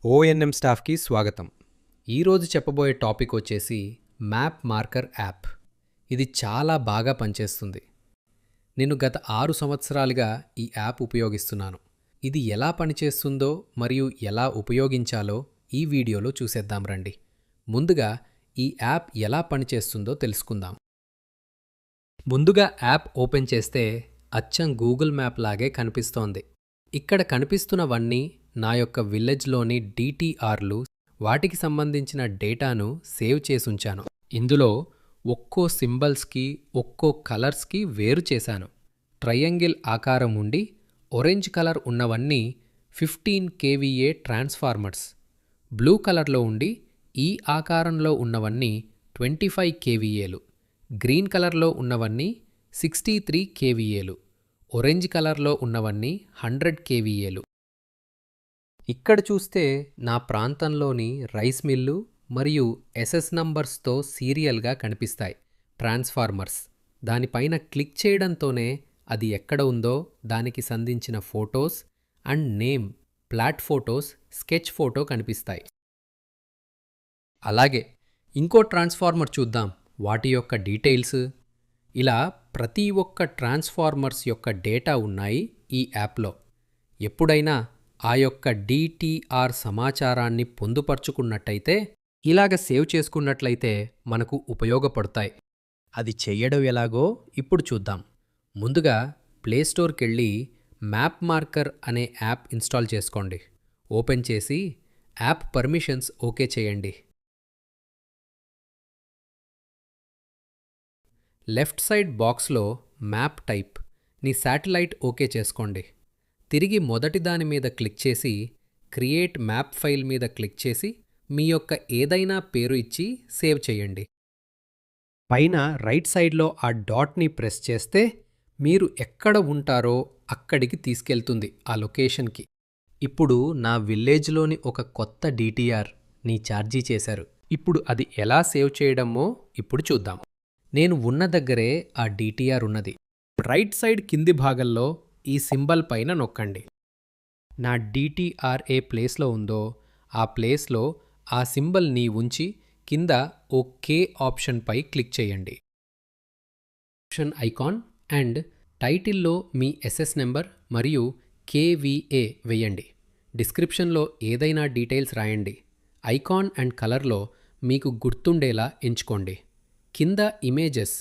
ONM స్టాఫ్కి స్వాగతం. ఈరోజు చెప్పబోయే టాపిక్ వచ్చేసి మ్యాప్ మార్కర్ యాప్. ఇది చాలా బాగా పనిచేస్తుంది. నేను గత 6 సంవత్సరాలుగా ఈ యాప్ ఉపయోగిస్తున్నాను. ఇది ఎలా పనిచేస్తుందో మరియు ఎలా ఉపయోగించాలో ఈ వీడియోలో చూసేద్దాం రండి. ముందుగా ఈ యాప్ ఎలా పనిచేస్తుందో తెలుసుకుందాం. ముందుగా యాప్ ఓపెన్ చేస్తే అచ్చం గూగుల్ మ్యాప్ లాగే కనిపిస్తోంది. ఇక్కడ కనిపిస్తున్నవన్నీ నా యొక్క విలేజ్లోని డిటిఆర్లు, వాటికి సంబంధించిన డేటాను సేవ్ చేసుంచాను. ఇందులో ఒక్కో సింబల్స్కి ఒక్కో కలర్స్కి వేరు చేశాను. ట్రయాంగిల్ ఆకారం ఉండి ఆరెంజ్ కలర్ ఉన్నవన్నీ 15 kVA ట్రాన్స్ఫార్మర్స్, బ్లూ కలర్లో ఉండి ఈ ఆకారంలో ఉన్నవన్నీ 25 kVAలు, గ్రీన్ కలర్లో ఉన్నవన్నీ 63 kVAలు, ఆరెంజ్ కలర్లో ఉన్నవన్నీ 100 kVAలు. ఇక్కడ చూస్తే నా ప్రాంతంలోని రైస్ మిల్లు మరియు ఎస్ఎస్ నంబర్స్తో సీరియల్గా కనిపిస్తాయి ట్రాన్స్ఫార్మర్స్. దానిపైన క్లిక్ చేయడంతోనే అది ఎక్కడ ఉందో దానికి సంధించిన photos and name, plot photos, sketch photo కనిపిస్తాయి. అలాగే ఇంకో ట్రాన్స్ఫార్మర్ చూద్దాం, వాటి యొక్క డీటెయిల్స్. ఇలా ప్రతి ఒక్క ట్రాన్స్ఫార్మర్స్ యొక్క డేటా ఉన్నాయి ఈ యాప్లో. ఎప్పుడైనా ఆ యొక్క డిటిఆర్ సమాచారాన్ని పొందుపరుచుకున్నట్టయితే, ఇలాగ సేవ్ చేసుకున్నట్లయితే మనకు ఉపయోగపడతాయి. అది చెయ్యడం ఎలాగో ఇప్పుడు చూద్దాం. ముందుగా ప్లేస్టోర్కెళ్ళి మ్యాప్ మార్కర్ అనే యాప్ ఇన్స్టాల్ చేసుకోండి. ఓపెన్ చేసి యాప్ పర్మిషన్స్ ఓకే చేయండి. లెఫ్ట్ సైడ్ బాక్స్లో మ్యాప్ టైప్ ని శాటిలైట్ ఓకే చేసుకోండి. తిరిగి మొదటి దాని మీద క్లిక్ చేసి క్రియేట్ మ్యాప్ ఫైల్ మీద క్లిక్ చేసి మీ యొక్క ఏదైనా పేరు ఇచ్చి సేవ్ చేయండి. పైన రైట్ సైడ్లో ఆ డాట్ని ప్రెస్ చేస్తే మీరు ఎక్కడ ఉంటారో అక్కడికి తీసుకెళ్తుంది, ఆ లొకేషన్కి. ఇప్పుడు నా విలేజ్లోని ఒక కొత్త డిటిఆర్ ని ఛార్జీ చేశారు. ఇప్పుడు అది ఎలా సేవ్ చేయడమో ఇప్పుడు చూద్దాం. నేను ఉన్న దగ్గరే ఆ డిటిఆర్ ఉన్నది. రైట్ సైడ్ కింది భాగంలో ఈ సింబల్ పైన నొక్కండి. నా డిటిఆర్ ఏ ప్లేస్లో ఉందో ఆ ప్లేస్లో ఆ సింబల్ని ఉంచి కింద ఓకే ఆప్షన్పై క్లిక్ చేయండి. ఆప్షన్ ఐకాన్ అండ్ టైటిల్లో మీ ఎస్ఎస్ నెంబర్ మరియు కేవీఏ వేయండి. డిస్క్రిప్షన్లో ఏదైనా డీటెయిల్స్ రాయండి. ఐకాన్ అండ్ కలర్లో మీకు గుర్తుండేలా ఎంచుకోండి. కింద ఇమేజెస్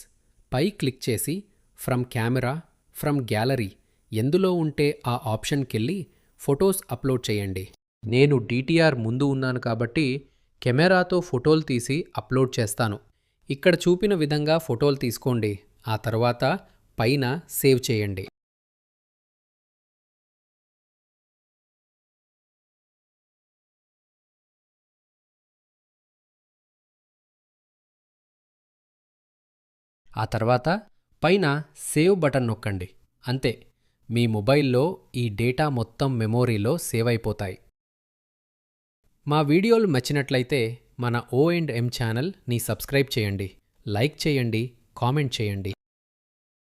పై క్లిక్ చేసి ఫ్రమ్ కెమెరా, ఫ్రమ్ గ్యాలరీ ఎందులో ఉంటే ఆ ఆప్షన్కెళ్ళి ఫొటోస్ అప్లోడ్ చేయండి. నేను డిటిఆర్ ముందు ఉన్నాను కాబట్టి కెమెరాతో ఫోటోలు తీసి అప్లోడ్ చేస్తాను. ఇక్కడ చూపిన విధంగా ఫోటోలు తీసుకోండి. ఆ తర్వాత పైన సేవ్ చేయండి. ఆ తర్వాత పైన సేవ్ బటన్ నొక్కండి. అంతే, మీ మొబైల్లో ఈ డేటా మొత్తం మెమోరీలో సేవ్ అయిపోతాయి. మా వీడియోలు నచ్చినట్లయితే మన O&M ఛానల్ని సబ్స్క్రైబ్ చేయండి, లైక్ చేయండి, కామెంట్ చేయండి.